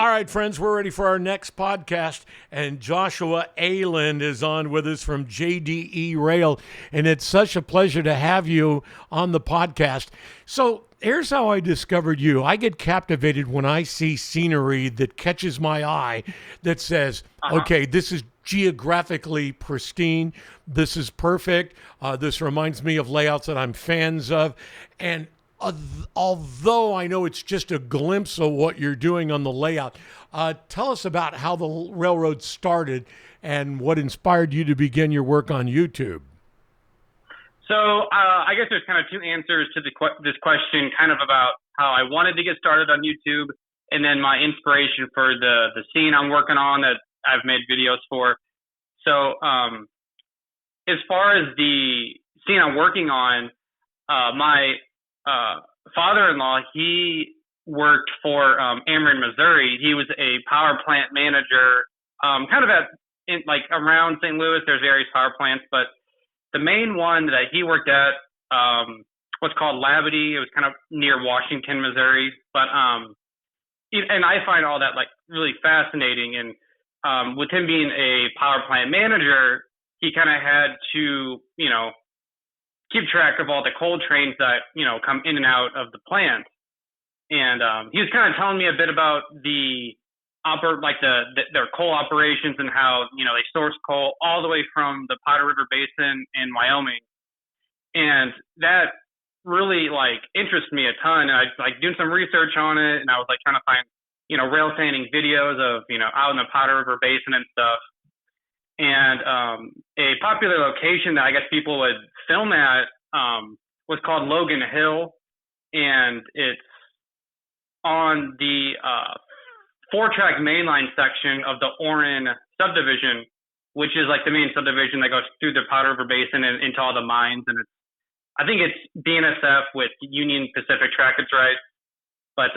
All right, friends, we're ready for our next podcast, and Joshua Ehlen is on with us from JDE Rail, and it's such a pleasure to have you on the podcast. So here's how I discovered you. I get captivated when I see scenery that catches my eye that says, okay, this is geographically pristine. This is perfect. This reminds me of layouts that I'm fans of. And although I know it's just a glimpse of what you're doing on the layout, tell us about how the railroad started and what inspired you to begin your work on YouTube. So I guess there's kind of two answers to this question, kind of about how I wanted to get started on YouTube, and then my inspiration for the scene I'm working on that I've made videos for. So as far as the scene I'm working on, my father-in-law, he worked for Ameren, Missouri. He was a power plant manager, kind of around St. Louis. There's various power plants, but the main one that he worked at was called Labadie. It was kind of near Washington, Missouri. But and I find all that like really fascinating. And with him being a power plant manager, he kind of had to, keep track of all the coal trains that, come in and out of the plant. And he was kind of telling me a bit about their coal operations and how, they source coal all the way from the Powder River Basin in Wyoming. And that really interests me a ton. And I doing some research on it, and I was trying to find, rail fanning videos of, out in the Powder River Basin and stuff. And a popular location that I guess people would film at was called Logan Hill, and it's on the 4-track mainline section of the Orin Subdivision, which is the main subdivision that goes through the Powder River Basin and into all the mines. And I think it's BNSF with Union Pacific trackage rights. But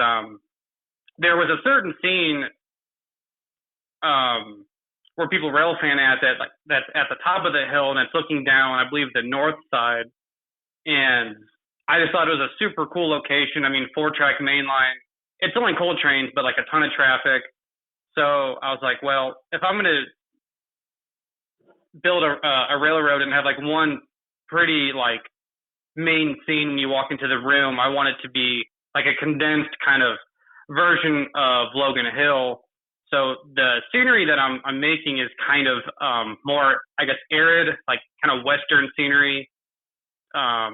there was a certain scene where people rail fan at that's at the top of the hill, and it's looking down, I believe, the north side. And I just thought it was a super cool location. I mean, 4-track mainline. It's only coal trains, but a ton of traffic. So I was like, well, if I'm going to build a railroad and have one pretty main scene when you walk into the room, I want it to be a condensed kind of version of Logan Hill. So the scenery that I'm making is kind of more, I guess, arid, kind of western scenery, a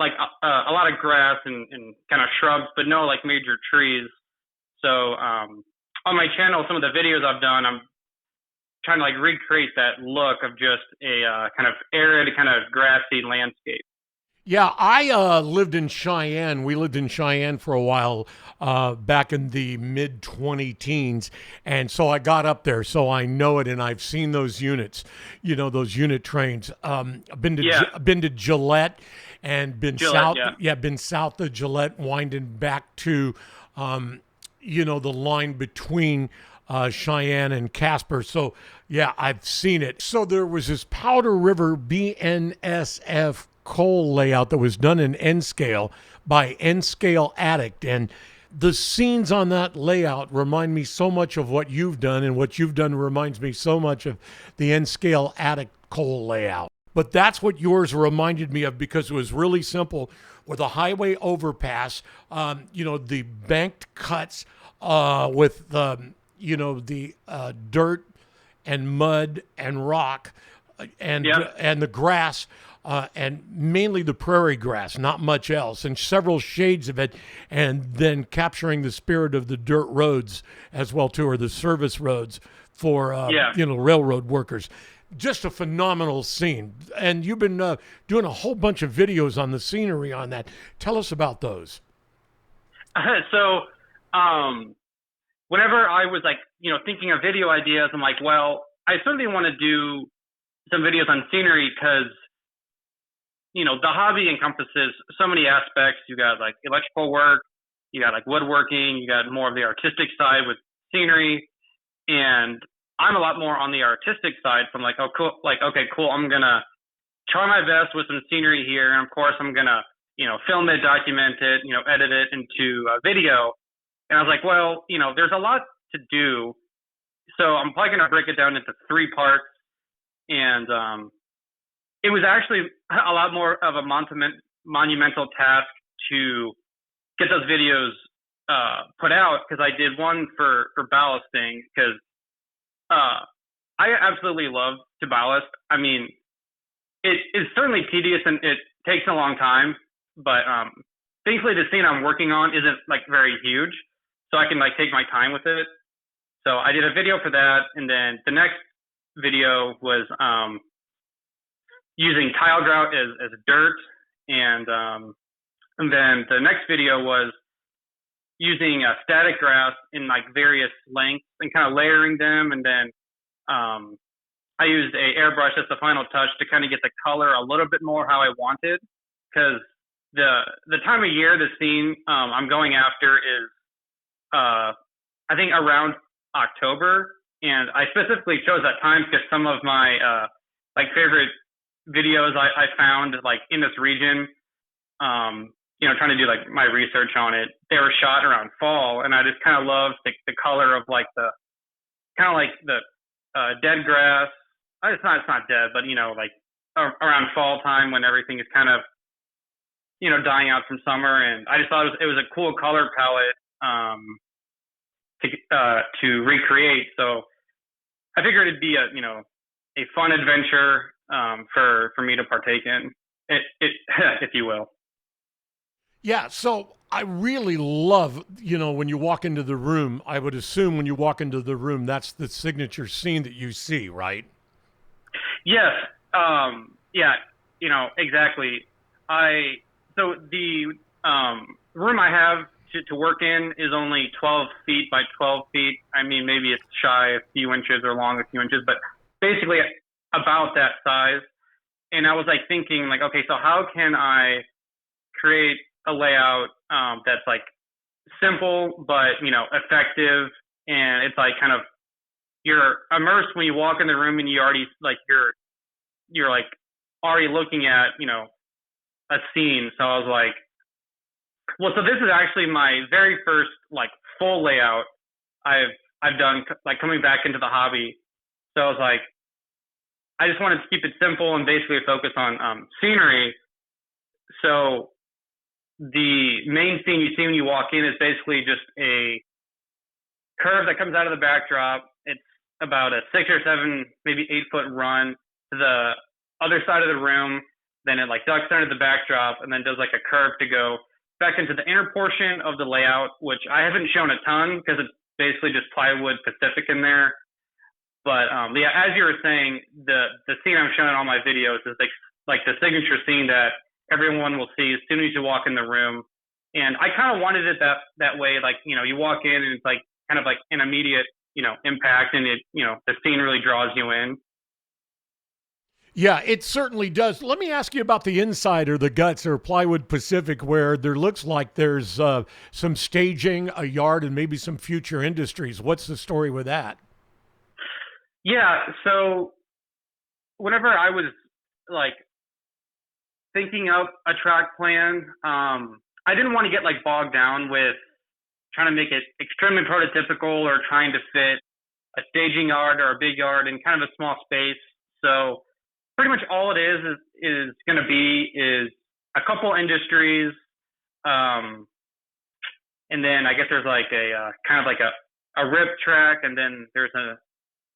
lot of grass and kind of shrubs, but no major trees. So on my channel, some of the videos I've done, I'm trying to recreate that look of just a kind of arid, kind of grassy landscape. Yeah, I lived in Cheyenne. We lived in Cheyenne for a while back in the mid-20 teens. And so I got up there, so I know it, and I've seen those units, those unit trains. I've been to Gillette and been south. Yeah, been south of Gillette, winding back to, the line between Cheyenne and Casper. So, yeah, I've seen it. So there was this Powder River BNSF coal layout that was done in N-scale by N-scale Addict, and the scenes on that layout remind me so much of what you've done, and what you've done reminds me so much of the N-scale Addict coal layout. But that's what yours reminded me of, because it was really simple with a highway overpass, the banked cuts with the dirt and mud and rock and the grass. And mainly the prairie grass, not much else, and several shades of it, and then capturing the spirit of the dirt roads as well too, or the service roads for railroad workers. Just a phenomenal scene, and you've been doing a whole bunch of videos on the scenery on that. Tell us about those. So, whenever I was thinking of video ideas, I'm like, well, I certainly want to do some videos on scenery because the hobby encompasses so many aspects. You got electrical work, you got woodworking, you got more of the artistic side with scenery. And I'm a lot more on the artistic side. So I'm like, oh, cool. Okay, cool. I'm going to try my best with some scenery here. And of course I'm going to, film it, document it, edit it into a video. And I was like, well, there's a lot to do. So I'm probably going to break it down into 3 parts. And it was actually a lot more of a monumental task to get those videos put out, because I did one for ballasting, because I absolutely love to ballast. I mean, it is certainly tedious and it takes a long time, but thankfully the scene I'm working on isn't like very huge, so I can like take my time with it. So I did a video for that, and then the next video was using tile grout as dirt, and then the next video was using static grass in like various lengths and kind of layering them, and then I used a airbrush as the final touch to kind of get the color a little bit more how I wanted, because the time of year the scene I'm going after is I think around October, and I specifically chose that time because some of my like favorite videos I found like in this region, trying to do like my research on it, they were shot around fall, and I just kind of loved the color of like the kind of like the dead grass. It's not dead, but like around fall time when everything is kind of dying out from summer, and I just thought it was a cool color palette to recreate. So I figured it'd be a fun adventure for me to partake in it if you will. Yeah, so I really love, when you walk into the room, I would assume when you walk into the room, that's the signature scene that you see, right? Yes. Yeah, exactly. So the room I have to work in is only 12 feet by 12 feet. I mean, maybe it's shy a few inches or long a few inches, but basically about that size. And I was like thinking like, okay, so how can I create a layout that's like simple but effective, and it's like kind of you're immersed when you walk in the room, and you already like you're like already looking at a scene. So I was like, well, so this is actually my very first like full layout I've done, like coming back into the hobby. So I was like, I just wanted to keep it simple and basically focus on scenery. So the main scene you see when you walk in is basically just a curve that comes out of the backdrop. It's about a 6 or 7, maybe 8 foot run to the other side of the room. Then it like ducks under the backdrop and then does like a curve to go back into the inner portion of the layout, which I haven't shown a ton because it's basically just plywood Pacific in there. But yeah, as you were saying, the scene I'm showing in all my videos is like the signature scene that everyone will see as soon as you walk in the room. And I kind of wanted it that way. Like, you walk in and it's like kind of like an immediate, impact, and it, the scene really draws you in. Yeah, it certainly does. Let me ask you about the inside or the guts or plywood Pacific, where there looks like there's some staging, a yard, and maybe some future industries. What's the story with that? Yeah. So whenever I was like thinking up a track plan, I didn't want to get like bogged down with trying to make it extremely prototypical or trying to fit a staging yard or a big yard in kind of a small space. So pretty much all it is going to be is a couple industries, and then I guess there's like a kind of like a rip track, and then there's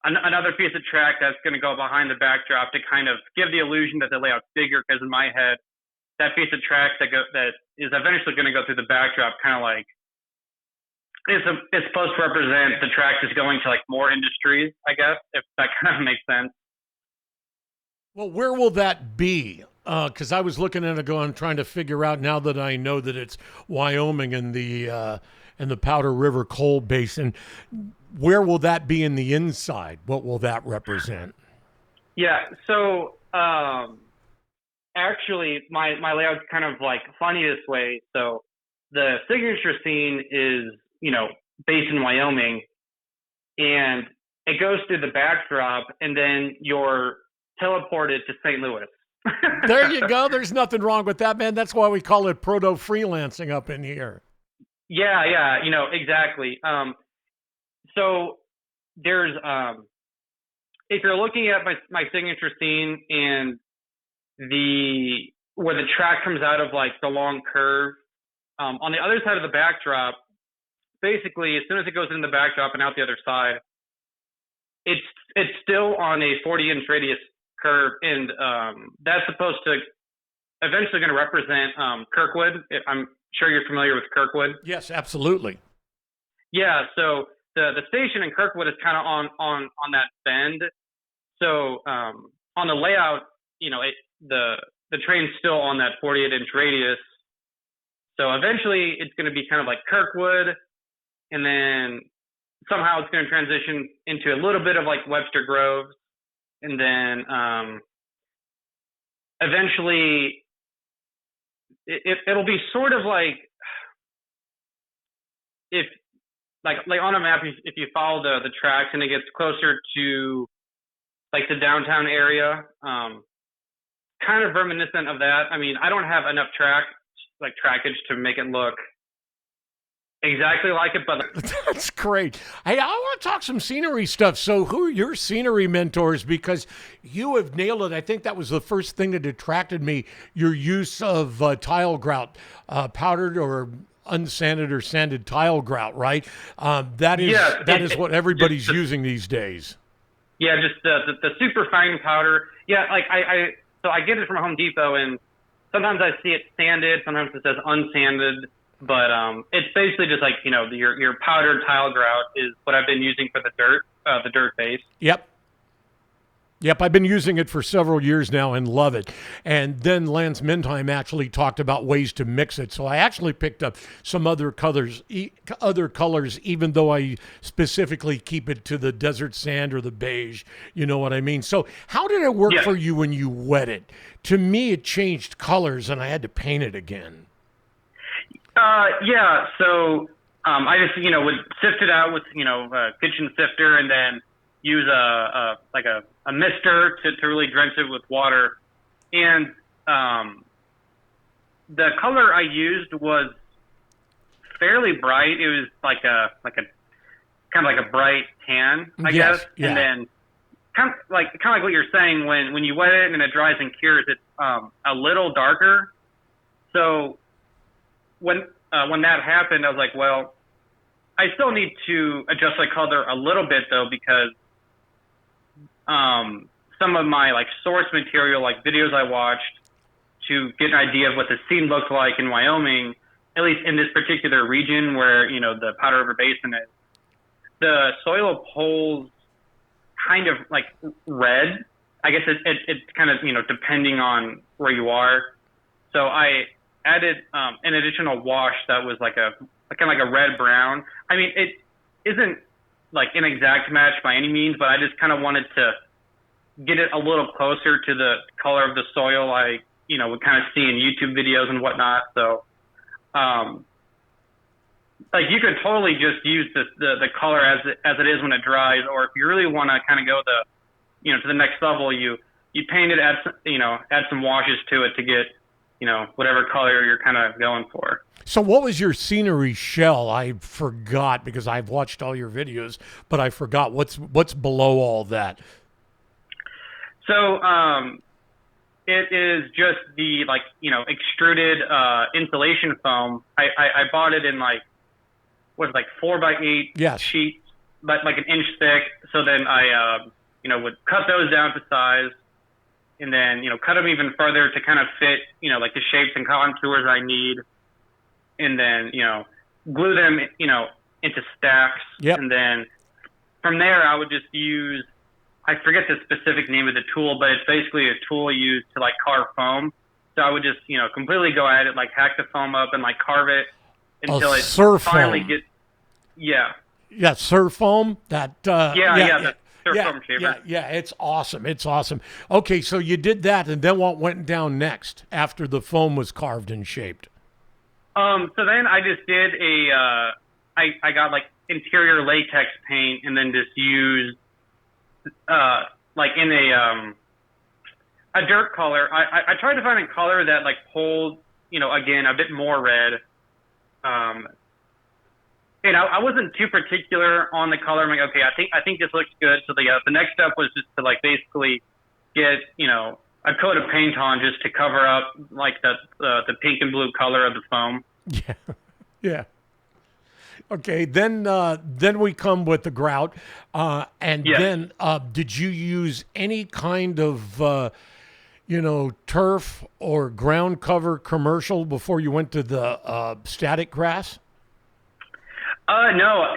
another piece of track that's going to go behind the backdrop to kind of give the illusion that the layout's bigger, because in my head, that piece of track that is eventually going to go through the backdrop kind of like it's supposed to represent the track is going to like more industries, I guess, if that kind of makes sense. Well, where will that be? Because I was looking at it going, trying to figure out now that I know that it's Wyoming and the Powder River coal basin. Where will that be in the inside? What will that represent? Yeah. So actually, my layout's kind of like funny this way. So the signature scene is based in Wyoming, and it goes through the backdrop, and then you're teleported to St. Louis. There you go. There's nothing wrong with that, man. That's why we call it proto freelancing up in here. Yeah, exactly. So there's if you're looking at my signature scene and where the track comes out of like the long curve, on the other side of the backdrop, basically as soon as it goes in the backdrop and out the other side, it's still on a 40-inch radius curve, and that's supposed to eventually going to represent Kirkwood. I'm sure you're familiar with Kirkwood. Yes, absolutely. Yeah, so the station in Kirkwood is kind of on that bend. So on the layout, the train's still on that 48-inch radius. So eventually it's going to be kind of like Kirkwood, and then somehow it's going to transition into a little bit of like Webster Groves, and then eventually it'll be sort of like if like on a map, if you follow the tracks and it gets closer to like the downtown area, kind of reminiscent of that. I mean, I don't have enough trackage to make it look exactly like it, but that's great. Hey, I want to talk some scenery stuff. So who are your scenery mentors? Because you have nailed it. I think that was the first thing that attracted me, your use of tile grout, powdered or unsanded or sanded tile grout, right? That is what everybody's using these days. Yeah, just the super fine powder. Yeah, like so I get it from Home Depot, and sometimes I see it sanded, sometimes it says unsanded, but it's basically just like, your powdered tile grout is what I've been using for the dirt base. Yep, I've been using it for several years now and love it. And then Lance Mendheim actually talked about ways to mix it. So I actually picked up some other colors, even though I specifically keep it to the desert sand or the beige. You know what I mean? So how did it work for you when you wet it? To me, it changed colors and I had to paint it again. So I just, would sift it out with, a kitchen sifter, and then use a mister to really drench it with water. And the color I used was fairly bright. It was like a kind of like a bright tan, I guess. Yeah. And then kind of like what you're saying, when you wet it and it dries and cures, it's a little darker. So when that happened, I was like, well, I still need to adjust my color a little bit though, because some of my like source material, like videos I watched to get an idea of what the scene looked like in Wyoming, at least in this particular region where, the Powder River Basin is, the soil pulls kind of like red. I guess it's kind of, depending on where you are. So I added an additional wash that was like kind of like a red brown. I mean, it isn't like an exact match by any means, but I just kind of wanted to get it a little closer to the color of the soil I, would kind of see in YouTube videos and whatnot. So, like you could totally just use the color as it is when it dries, or if you really want to kind of go to the next level, you paint it, add some washes to it to get, whatever color you're kind of going for. So what was your scenery shell? I forgot because I've watched all your videos, but I forgot what's below all that. So it is just the extruded insulation foam. I bought it in 4x8 sheets, like an inch thick. So then I would cut those down to size, and then cut them even further to kind of fit like the shapes and contours I need. And then, glue them, into stacks. Yep. And then from there, I would just use, I forget the specific name of the tool, but it's basically a tool used to carve foam. So I would just, completely go at it, hack the foam up and carve it until it finally gets, Yeah, surf foam. That, the surf foam shaver. Yeah, it's awesome. It's awesome. Okay, so you did that, and then what went down next after the foam was carved and shaped? So then I just did I got interior latex paint, and then just used, in a dirt color. I tried to find a color that pulled, again, a bit more red. And I wasn't too particular on the color. I'm like, okay, I think this looks good. So the next step was just to like basically get a coat of paint on just to cover up like the pink and blue color of the foam. Yeah. Yeah. Okay, then we come with the grout, and Yes. then did you use any kind of turf or ground cover commercial before you went to the static grass? No.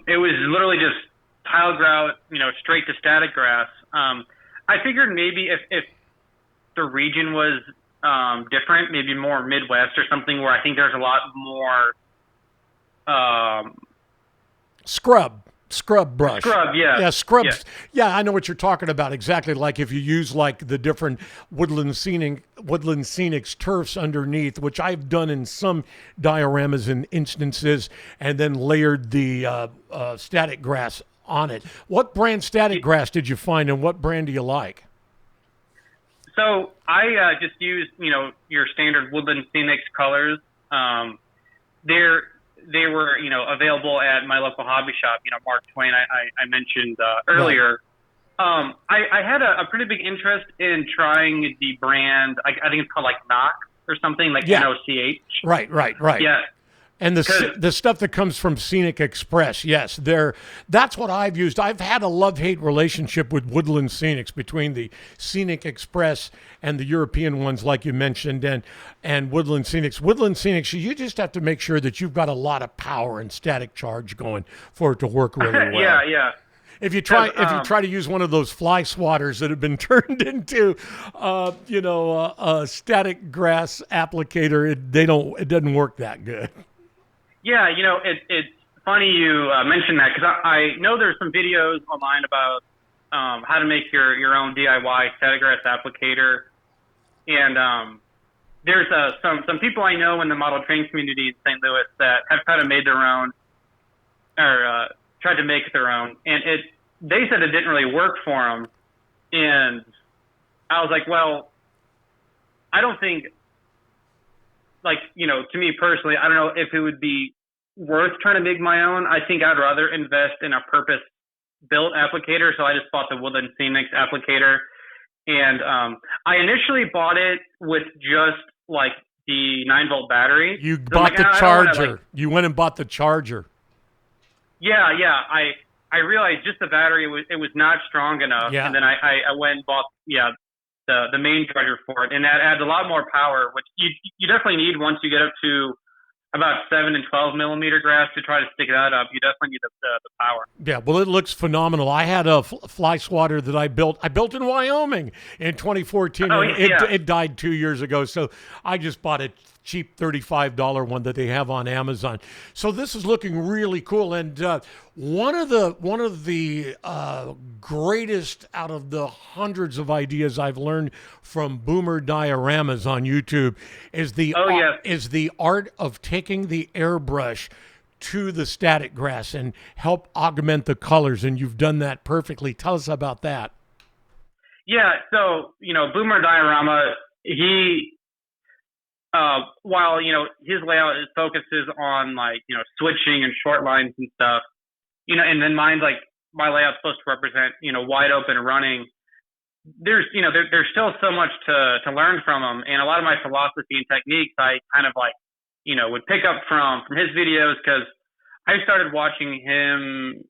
It was literally just tile grout, straight to static grass. I figured maybe if the region was different, maybe more Midwest or something, where I think there's a lot more um, Scrub brush. scrub. Yeah, Yeah, yeah, scrubs. Yeah, I know what you're talking about exactly. Like if you use like the different woodland scenics turfs underneath, which I've done in some dioramas and instances, and then layered the static grass on it. What brand static grass did you find, and what brand do you like? So I just used, your standard Woodland Scenics colors. They're they were, available at my local hobby shop. Mark Twain I mentioned earlier. Right. I had a pretty big interest in trying the brand. I think it's called like Knock or something like NOCH. Right. Yeah. And the stuff that comes from Scenic Express, yes, that's what I've used. I've had a love-hate relationship with Woodland Scenics, between the Scenic Express and the European ones, like you mentioned, and Woodland Scenics. Woodland Scenics, you just have to make sure that you've got a lot of power and static charge going for it to work really well. Yeah. If you try to use one of those fly swatters that have been turned into, a static grass applicator, it doesn't work that good. Yeah, it's funny you mentioned that, because I know there's some videos online about how to make your own DIY static grass applicator, and there's some people I know in the model train community in St. Louis that have kind of made their own, or tried to make their own, and they said it didn't really work for them, and I was like, well, I don't think, like, to me personally, I don't know if it would be worth trying to make my own. I think I'd rather invest in a purpose-built applicator. So I just bought the Woodland Scenics applicator, and I initially bought it with just like the 9-volt battery. You bought the charger. You went and bought the charger. Yeah. I realized just the battery it was not strong enough, and then I went and bought the main charger for it, and that adds a lot more power, which you definitely need once you get up to about 7 and 12 millimeter grass to try to stick that up. You definitely need the power. Yeah, well, it looks phenomenal. I had a fly swatter that I built in Wyoming in 2014. Oh, it died 2 years ago, so I just bought a cheap $35 one that they have on Amazon. So this is looking really cool, and one of the greatest out of the hundreds of ideas I've learned from Boomer Dioramas on YouTube is the art of taking the airbrush to the static grass and help augment the colors, and you've done that perfectly. Tell us about that. Yeah, so Boomer Diorama, he while his layout focuses on like switching and short lines and stuff, and then mine's like, my layout's supposed to represent wide open running. There's there's still so much to learn from him, and a lot of my philosophy and techniques I kind of like would pick up from his videos, because I started watching him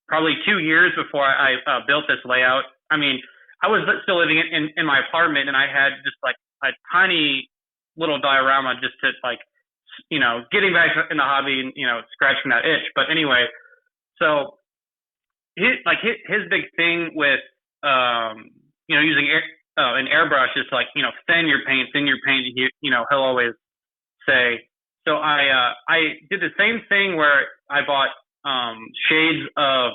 probably 2 years before I built this layout. I mean, I was still living in my apartment, and I had just like a tiny little diorama just to like, getting back in the hobby and, scratching that itch. But anyway, so his big thing with, using an airbrush is to like, thin your paint. He'll always say. So I did the same thing where I bought, shades of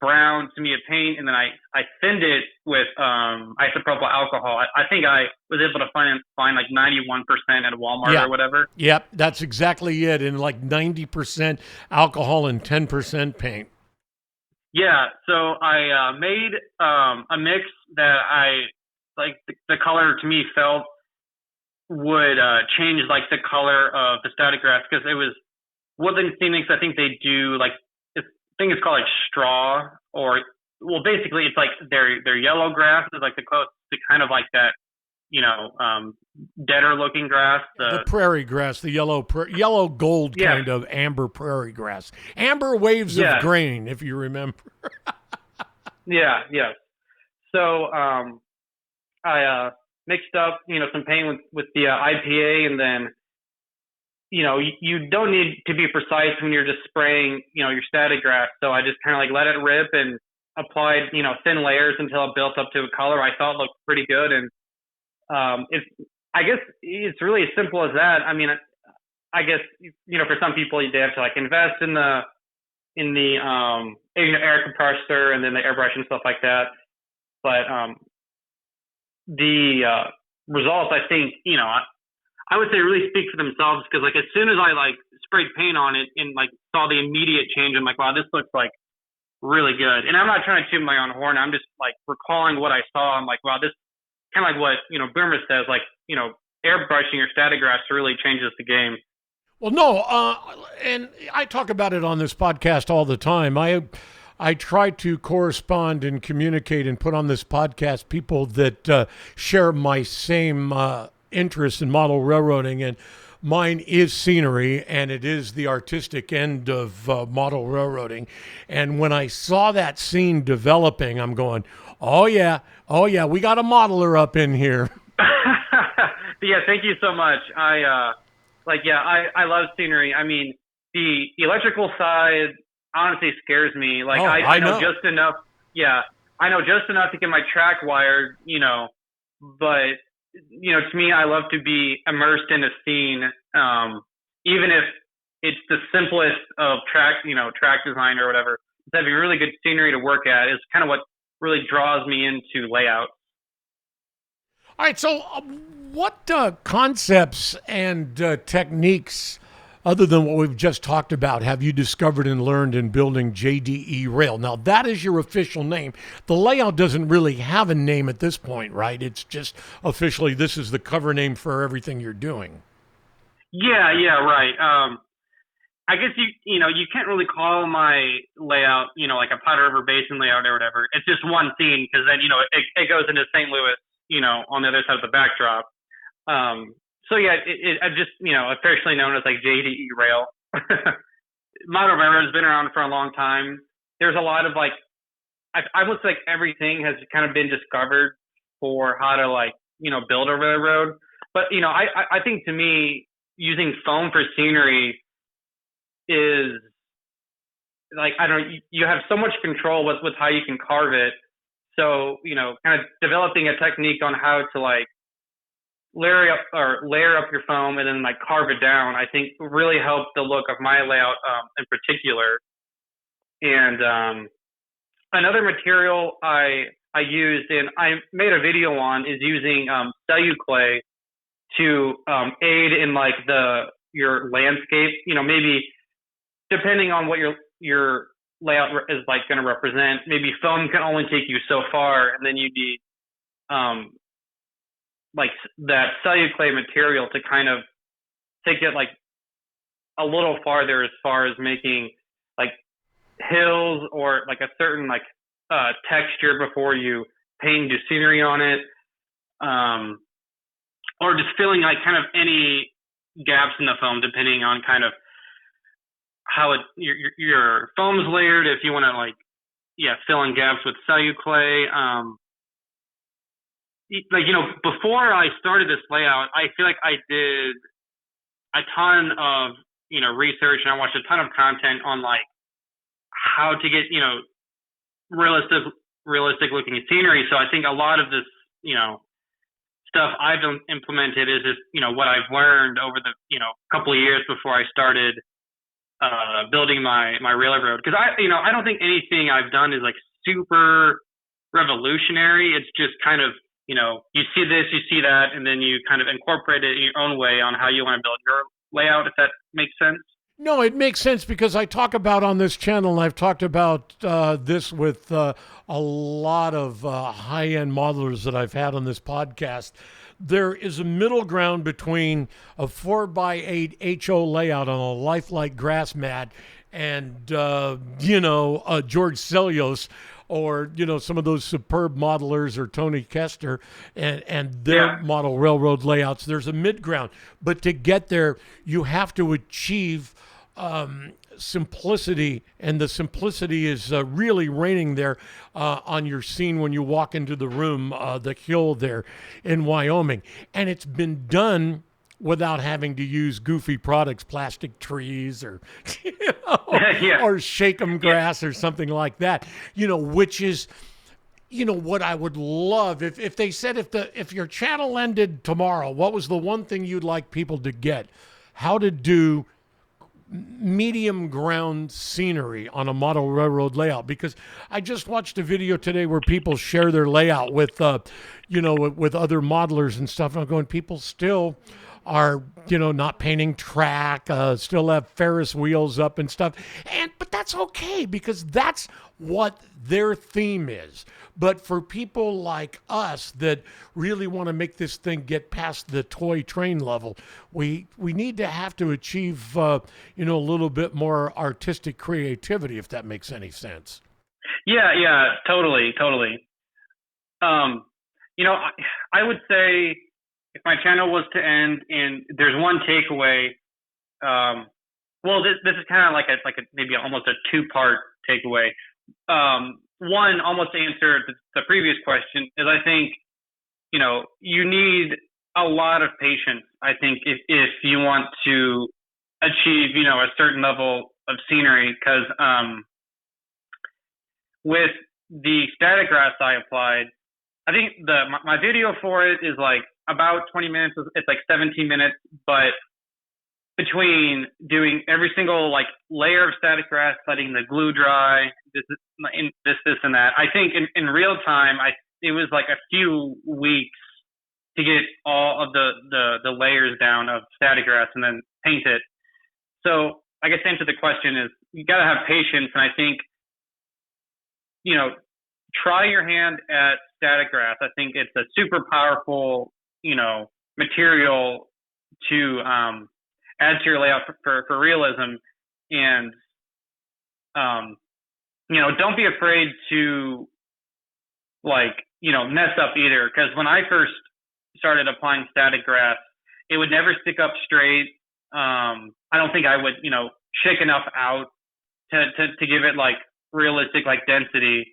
brown to me a paint, and then I thinned it with isopropyl alcohol. I think I was able to find like 91% at Walmart or whatever. Yep, that's exactly it. And like 90% alcohol and 10% paint. Yeah, so I made a mix that I like. The color to me felt would change like the color of the static grass, because it was woodland scenics, I think they do like, I think it's called like straw, or well, basically it's like their yellow grass is like the close to kind of like that, deader looking grass. The prairie grass, the yellow gold Yeah. kind of amber prairie grass. Amber waves Yeah. of grain, if you remember. Yeah, yeah. So I mixed up, some paint with the IPA, and then, you don't need to be precise when you're just spraying, your static grass. So I just kind of like let it rip and applied, thin layers until it built up to a color I thought looked pretty good. And I guess it's really as simple as that. I mean, I guess, for some people they have to like invest in the air compressor and then the airbrush and stuff like that. But the results, I think, I would say really speak for themselves, because like as soon as I like sprayed paint on it and like saw the immediate change, I'm like, wow, this looks like really good. And I'm not trying to toot my own horn. I'm just like recalling what I saw. I'm like, wow, this kind of like what, Boomer says, like, airbrushing your static grass really changes the game. Well, no, and I talk about it on this podcast all the time. I try to correspond and communicate and put on this podcast people that share my same interest in model railroading, and mine is scenery, and it is the artistic end of model railroading. And when I saw that scene developing, I'm going, oh yeah, we got a modeler up in here. Yeah, thank you so much. I love scenery. I mean, the electrical side honestly scares me. Like, I know just enough. Yeah, I know just enough to get my track wired, but, to me, I love to be immersed in a scene, even if it's the simplest of track design or whatever. Having really good scenery to work at is kind of what really draws me into layout. All right, so what concepts and techniques, other than what we've just talked about, have you discovered and learned in building JDE Rail? Now, that is your official name. The layout doesn't really have a name at this point, right? It's just officially this is the cover name for everything you're doing. Yeah, right. I guess you can't really call my layout, like a Powder River Basin layout or whatever. It's just one scene, because then, it goes into St. Louis, on the other side of the backdrop. So yeah, I'm just, officially known as like JDE Rail. Model Railroad has been around for a long time. There's a lot of like, I would say like everything has kind of been discovered for how to like, build a railroad. But, I think to me, using foam for scenery is like, I don't know, you have so much control with how you can carve it. So, kind of developing a technique on how to like layer up your foam and then like carve it down, I think really helped the look of my layout in particular. And another material I used and I made a video on is using celluclay to aid in like your landscape. Maybe depending on what your layout is like going to represent, maybe foam can only take you so far, and then you need like that celluclay material to kind of take it like a little farther as far as making like hills or like a certain like texture before you paint your scenery on it, or just filling like kind of any gaps in the foam depending on kind of how your foam's layered. If you want to like fill in gaps with celluclay. Like, before I started this layout, I feel like I did a ton of, research, and I watched a ton of content on like how to get, realistic looking scenery. So I think a lot of this, stuff I've implemented is just, what I've learned over the, couple of years before I started building my railroad. Because I don't think anything I've done is like super revolutionary. It's just kind of, you see this, you see that, and then you kind of incorporate it in your own way on how you want to build your layout, if that makes sense. No, it makes sense because I talk about on this channel, and I've talked about this with a lot of high-end modelers that I've had on this podcast. There is a middle ground between a 4x8 HO layout on a lifelike grass mat and, George Celios or, some of those superb modelers or Tony Kester and their model railroad layouts. There's a mid ground. But to get there, you have to achieve simplicity, and the simplicity is really reigning there on your scene when you walk into the room, the hill there in Wyoming. And it's been done without having to use goofy products, plastic trees or or shake 'em grass or something like that, which is what I would love if they said if your channel ended tomorrow, what was the one thing you'd like people to get? How to do medium ground scenery on a model railroad layout, because I just watched a video today where people share their layout with with other modelers and stuff, and I'm going, people still are not painting track, still have Ferris wheels up and stuff, but that's okay because that's what their theme is. But for people like us that really want to make this thing get past the toy train level, we need to have to achieve a little bit more artistic creativity, if that makes any sense. Yeah, totally. I would say if my channel was to end and there's one takeaway, this is kind of like a maybe almost a two-part takeaway. One, almost to answer the previous question, is I think, you need a lot of patience, I think, if you want to achieve, a certain level of scenery, because with the static grass I applied, I think my video for it is like about 20 minutes. It's like 17 minutes, but between doing every single like layer of static grass, letting the glue dry, this and that, I think in real time, it was like a few weeks to get all of the layers down of static grass and then paint it. So I guess to answer the question is you got to have patience, and I think try your hand at static grass. I think it's a super powerful material to add to your layout for realism, and don't be afraid to mess up either, because when I first started applying static grass, it would never stick up straight. I don't think I would shake enough out to give it like realistic density,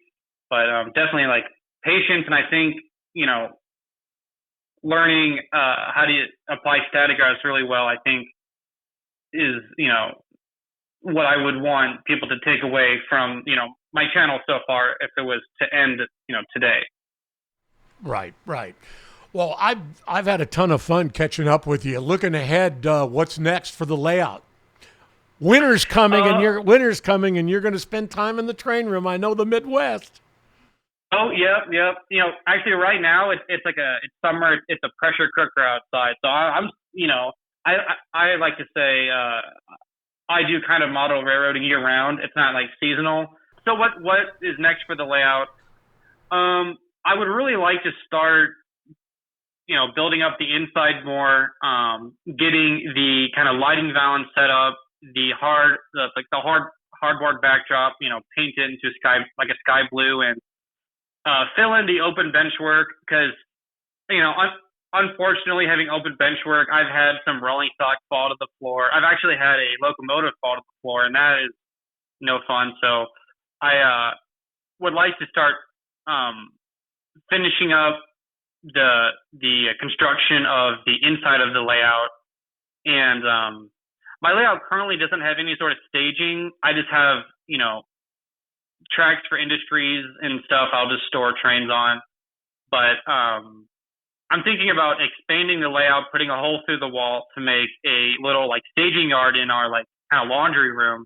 but definitely patience, and I think learning how to apply static grass really well, I think, is what I would want people to take away from my channel so far if it was to end today. Right. Well, I've had a ton of fun catching up with you. Looking ahead, what's next for the layout? Winter's coming, and you're going to spend time in the train room. I know the Midwest. Oh, yep. Actually, right now it's summer. It's a pressure cooker outside. So I'm I like to say I do kind of model railroading year round. It's not like seasonal. So what is next for the layout? I would really like to start building up the inside more, getting the kind of lighting valance set up, the hardboard backdrop, paint it into a sky blue, and fill in the open bench work, because unfortunately, having open bench work, I've had some rolling stock fall to the floor. I've actually had a locomotive fall to the floor, and that is no fun. So I would like to start finishing up the construction of the inside of the layout. And my layout currently doesn't have any sort of staging. I just have, tracks for industries and stuff I'll just store trains on. But I'm thinking about expanding the layout, putting a hole through the wall to make a little staging yard in our kind of laundry room.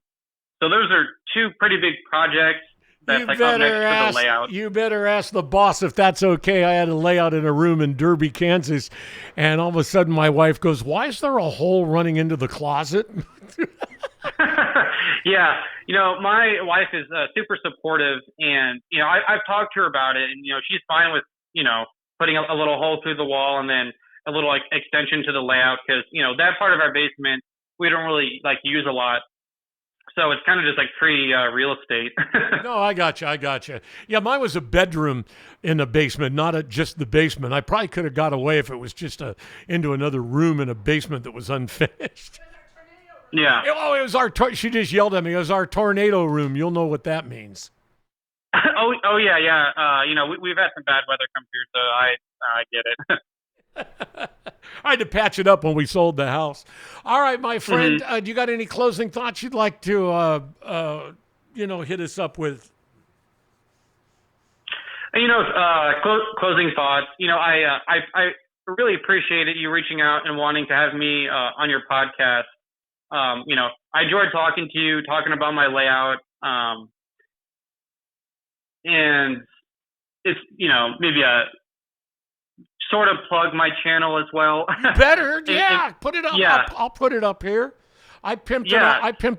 So those are two pretty big projects. That's up next to the layout. You better ask the boss if that's okay. I had a layout in a room in Derby, Kansas, and all of a sudden my wife goes, "Why is there a hole running into the closet?" Yeah, my wife is super supportive, and I've talked to her about it, and she's fine with putting a little hole through the wall and then a little like extension to the layout because that part of our basement we don't really like use a lot, so it's kind of just like free real estate. No, I got you. I got you. Yeah, mine was a bedroom in the basement, not just the basement. I probably could have got away if it was just into another room in a basement that was unfinished. Yeah. Oh, it was our. She just yelled at me. It was our tornado room. You'll know what that means. Oh yeah, yeah. We've had some bad weather come through, so I get it. I had to patch it up when we sold the house. All right, my friend. Mm-hmm. Do you got any closing thoughts you'd like to hit us up with? Closing thoughts. I really appreciated you reaching out and wanting to have me on your podcast. I enjoyed talking to you, talking about my layout. And it's, maybe a sort of plug my channel as well. You better, yeah. Put it up. Yeah. I'll put it up here. I pimped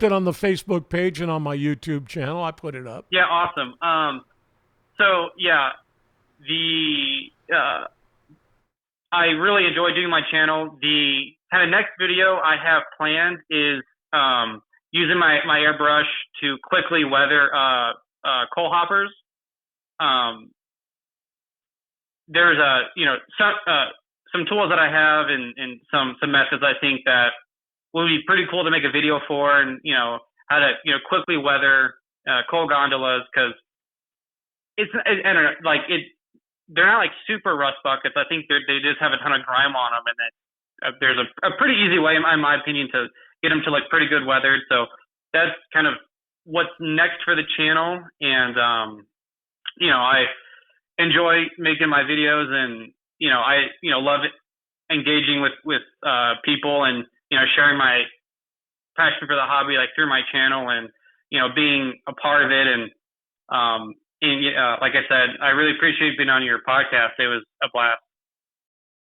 it on the Facebook page and on my YouTube channel. I put it up. Yeah, awesome. So yeah, I really enjoy doing my channel. The kind of next video I have planned is using my airbrush to quickly weather coal hoppers. There's some tools that I have and some methods I think that would be pretty cool to make a video for, and how to quickly weather coal gondolas, because I don't know, like they're not like super rust buckets. I think they just have a ton of grime on them, and then there's a pretty easy way, in my opinion, to get them to like pretty good weathered. So that's kind of what's next for the channel, and I enjoy making my videos, and I love engaging with people, and sharing my passion for the hobby like through my channel, and being a part of it, and like I said, I really appreciate being on your podcast. It was a blast.